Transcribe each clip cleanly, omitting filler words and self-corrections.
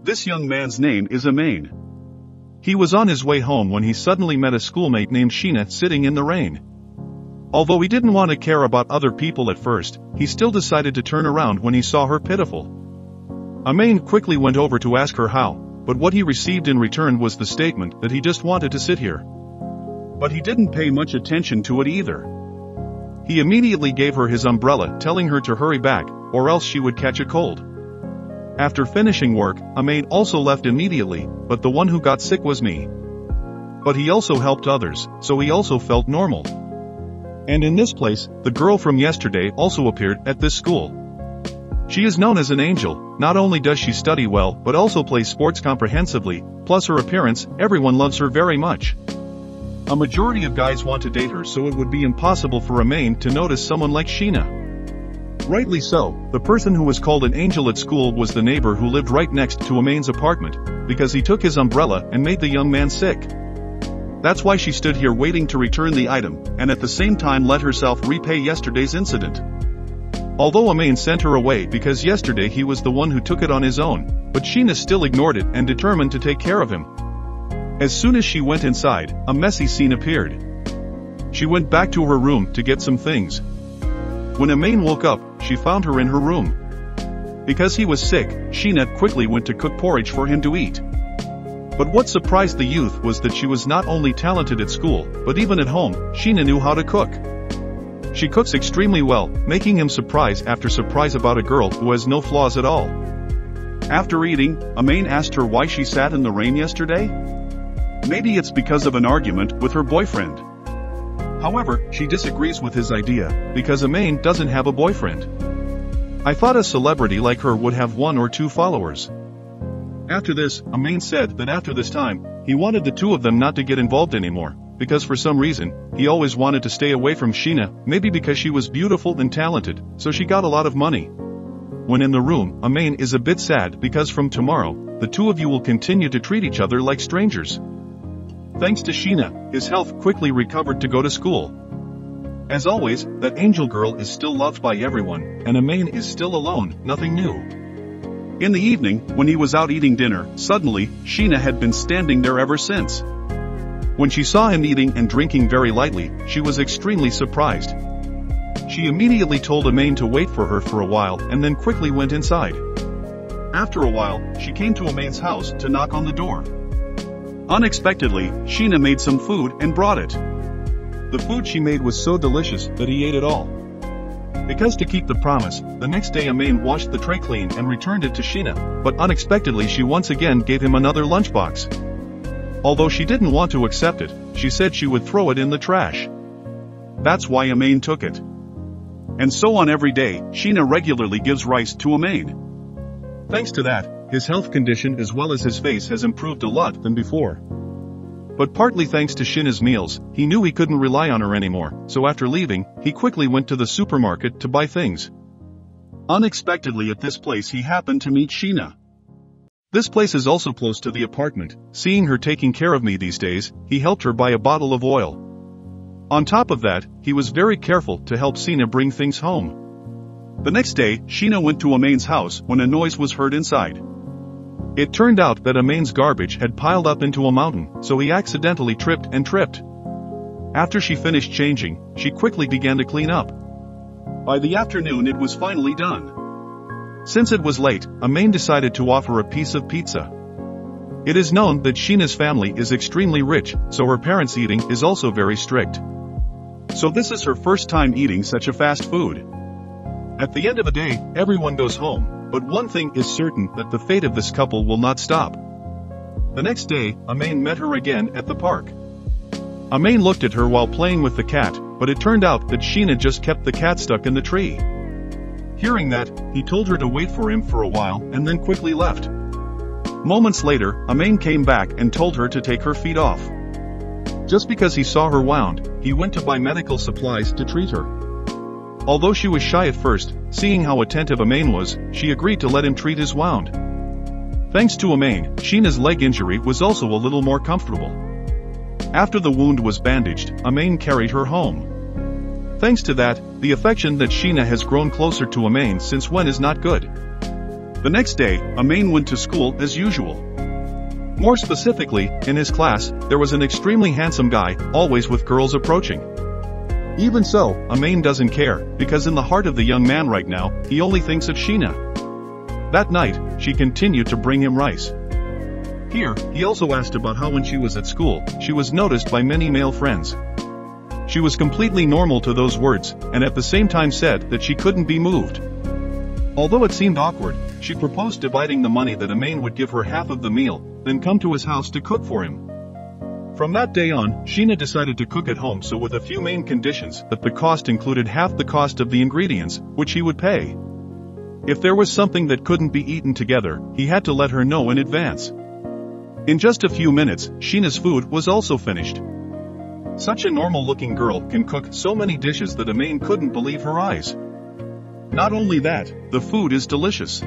This young man's name is Amain. He was on his way home when he suddenly met a schoolmate named Sheena sitting in the rain. Although he didn't want to care about other people at first, he still decided to turn around when he saw her pitiful. Amain quickly went over to ask her how, but what he received in return was the statement that he just wanted to sit here. But he didn't pay much attention to it either. He immediately gave her his umbrella, telling her to hurry back, or else she would catch a cold. After finishing work, Amain also left immediately, but the one who got sick was me. But he also helped others, so he also felt normal. And in this place, the girl from yesterday also appeared at this school. She is known as an angel. Not only does she study well but also plays sports comprehensively, plus her appearance, everyone loves her very much. A majority of guys want to date her, so it would be impossible for Amain to notice someone like Sheena. Rightly so, the person who was called an angel at school was the neighbor who lived right next to Amain's apartment, because he took his umbrella and made the young man sick. That's why she stood here waiting to return the item, and at the same time let herself repay yesterday's incident. Although Amain sent her away because yesterday he was the one who took it on his own, but Sheena still ignored it and determined to take care of him. As soon as she went inside, a messy scene appeared. She went back to her room to get some things. When Amain woke up, she found her in her room. Because he was sick, Sheena quickly went to cook porridge for him to eat. But what surprised the youth was that she was not only talented at school, but even at home, Sheena knew how to cook. She cooks extremely well, making him surprise after surprise about a girl who has no flaws at all. After eating, Amain asked her why she sat in the rain yesterday. Maybe it's because of an argument with her boyfriend. However, she disagrees with his idea, because Amain doesn't have a boyfriend. I thought a celebrity like her would have 1 or 2 followers. After this, Amain said that after this time, he wanted the two of them not to get involved anymore, because for some reason, he always wanted to stay away from Sheena, maybe because she was beautiful and talented, so she got a lot of money. When in the room, Amain is a bit sad because from tomorrow, the two of you will continue to treat each other like strangers. Thanks to Sheena, his health quickly recovered to go to school. As always, that angel girl is still loved by everyone, and Amain is still alone, nothing new. In the evening, when he was out eating dinner, suddenly, Sheena had been standing there ever since. When she saw him eating and drinking very lightly, she was extremely surprised. She immediately told Amain to wait for her for a while and then quickly went inside. After a while, she came to Amain's house to knock on the door. Unexpectedly, Sheena made some food and brought it. The food she made was so delicious that he ate it all. Because to keep the promise, the next day Amain washed the tray clean and returned it to Sheena, but unexpectedly she once again gave him another lunchbox. Although she didn't want to accept it, she said she would throw it in the trash. That's why Amain took it. And so on every day, Sheena regularly gives rice to Amain. Thanks to that, his health condition as well as his face has improved a lot than before. But partly thanks to Sheena's meals, he knew he couldn't rely on her anymore, so after leaving, he quickly went to the supermarket to buy things. Unexpectedly at this place he happened to meet Sheena. This place is also close to the apartment. Seeing her taking care of me these days, he helped her buy a bottle of oil. On top of that, he was very careful to help Sheena bring things home. The next day, Sheena went to Amain's house when a noise was heard inside. It turned out that Amain's garbage had piled up into a mountain, so he accidentally tripped and tripped. After she finished changing, she quickly began to clean up. By the afternoon it was finally done. Since it was late, Amain decided to offer a piece of pizza. It is known that Sheena's family is extremely rich, so her parents' eating is also very strict. So this is her first time eating such a fast food. At the end of the day, everyone goes home. But one thing is certain, that the fate of this couple will not stop. The next day, Amain met her again at the park. Amain looked at her while playing with the cat, but it turned out that Sheena just kept the cat stuck in the tree. Hearing that, he told her to wait for him for a while and then quickly left. Moments later, Amain came back and told her to take her feet off. Just because he saw her wound, he went to buy medical supplies to treat her. Although she was shy at first, seeing how attentive Amain was, she agreed to let him treat his wound. Thanks to Amain, Sheena's leg injury was also a little more comfortable. After the wound was bandaged, Amain carried her home. Thanks to that, the affection that Sheena has grown closer to Amain since when is not good. The next day, Amain went to school as usual. More specifically, in his class, there was an extremely handsome guy, always with girls approaching. Even so, Amain doesn't care, because in the heart of the young man right now, he only thinks of Sheena. That night, she continued to bring him rice. Here, he also asked about how when she was at school, she was noticed by many male friends. She was completely normal to those words, and at the same time said that she couldn't be moved. Although it seemed awkward, she proposed dividing the money that Amain would give her half of the meal, then come to his house to cook for him. From that day on, Sheena decided to cook at home, so with a few main conditions that the cost included half the cost of the ingredients, which he would pay. If there was something that couldn't be eaten together, he had to let her know in advance. In just a few minutes, Sheena's food was also finished. Such a normal-looking girl can cook so many dishes that Amain couldn't believe her eyes. Not only that, the food is delicious.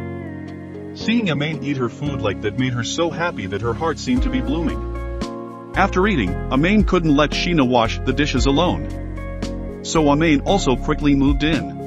Seeing Amain eat her food like that made her so happy that her heart seemed to be blooming. After eating, Amain couldn't let Sheena wash the dishes alone. So Amain also quickly moved in.